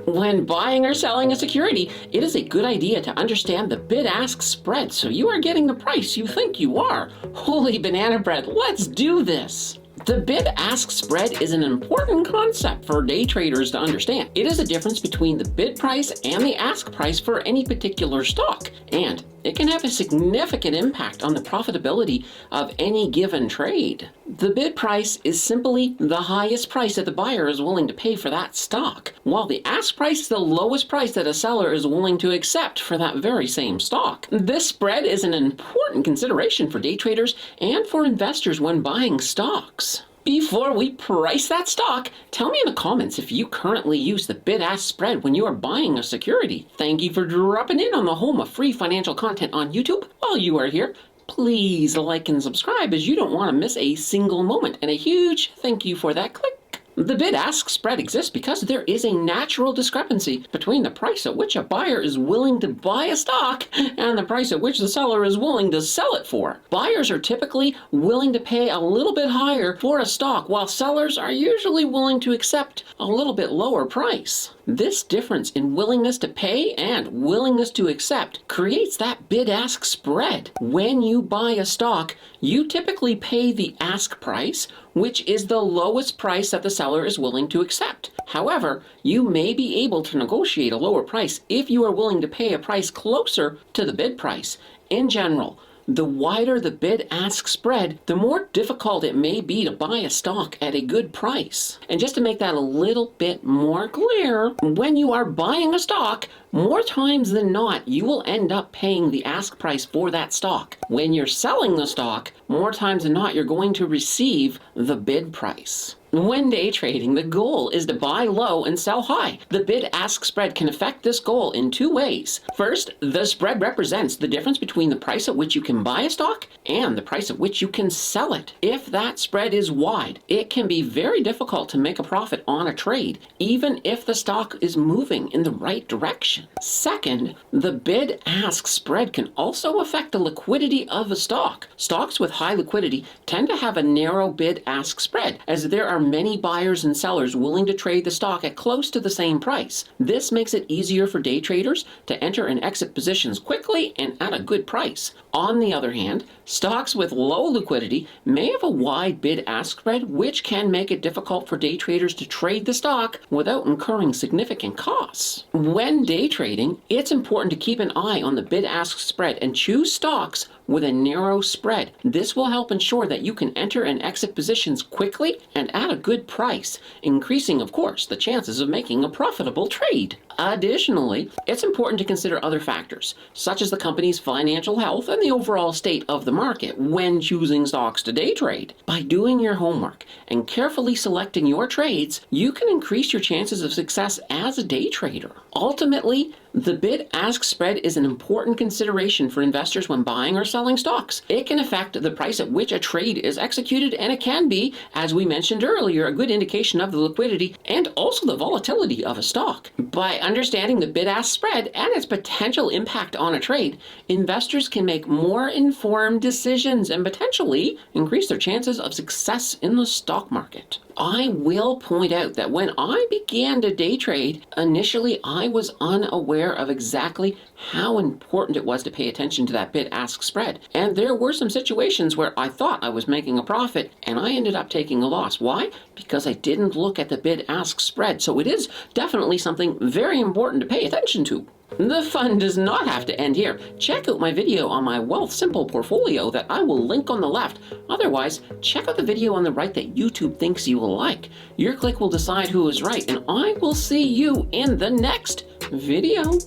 When buying or selling a security, it is a good idea to understand the bid-ask spread so you are getting the price you think you are. Holy banana bread, let's do this! The bid-ask spread is an important concept for day traders to understand. It is the difference between the bid price and the ask price for any particular stock, and it can have a significant impact on the profitability of any given trade. The bid price is simply the highest price that the buyer is willing to pay for that stock, while the ask price is the lowest price that a seller is willing to accept for that very same stock. This spread is an important consideration for day traders and for investors when buying stocks. Before we price that stock, tell me in the comments if you currently use the bid-ask spread when you are buying a security. Thank you for dropping in on the home of free financial content on YouTube. While you are here, please like and subscribe as you don't want to miss a single moment. And a huge thank you for that click. The bid-ask spread exists because there is a natural discrepancy between the price at which a buyer is willing to buy a stock and the price at which the seller is willing to sell it for. Buyers are typically willing to pay a little bit higher for a stock, while sellers are usually willing to accept a little bit lower price. This difference in willingness to pay and willingness to accept creates that bid-ask spread. When you buy a stock, you typically pay the ask price, which is the lowest price that the seller is willing to accept. However, you may be able to negotiate a lower price if you are willing to pay a price closer to the bid price. In general, the wider the bid-ask spread, the more difficult it may be to buy a stock at a good price. And just to make that a little bit more clear, when you are buying a stock, more times than not, you will end up paying the ask price for that stock. When you're selling the stock, more times than not, you're going to receive the bid price. When day trading, the goal is to buy low and sell high. The bid-ask spread can affect this goal in two ways. First, the spread represents the difference between the price at which you can buy a stock and the price at which you can sell it. If that spread is wide, it can be very difficult to make a profit on a trade, even if the stock is moving in the right direction. Second, the bid-ask spread can also affect the liquidity of a stock. Stocks with high liquidity tend to have a narrow bid-ask spread, as there are many buyers and sellers willing to trade the stock at close to the same price. This makes it easier for day traders to enter and exit positions quickly and at a good price. On the other hand, stocks with low liquidity may have a wide bid-ask spread, which can make it difficult for day traders to trade the stock without incurring significant costs. When day trading, it's important to keep an eye on the bid-ask spread and choose stocks with a narrow spread. This will help ensure that you can enter and exit positions quickly and at a good price, increasing, of course, the chances of making a profitable trade. Additionally, it's important to consider other factors, such as the company's financial health and the overall state of the market when choosing stocks to day trade. By doing your homework and carefully selecting your trades, you can increase your chances of success as a day trader. Ultimately, the bid-ask spread is an important consideration for investors when buying or selling stocks. It can affect the price at which a trade is executed, and it can be, as we mentioned earlier, a good indication of the liquidity and also the volatility of a stock. By understanding the bid-ask spread and its potential impact on a trade, investors can make more informed decisions and potentially increase their chances of success in the stock market. I will point out that when I began to day trade, initially I was unaware of exactly how important it was to pay attention to that bid-ask spread. And there were some situations where I thought I was making a profit and I ended up taking a loss. Why? Because I didn't look at the bid-ask spread. So it is definitely something very important to pay attention to. The fun does not have to end here. Check out my video on my Wealth Simple portfolio that I will link on the left. Otherwise, check out the video on the right that YouTube thinks you will like. Your click will decide who is right, and I will see you in the next video.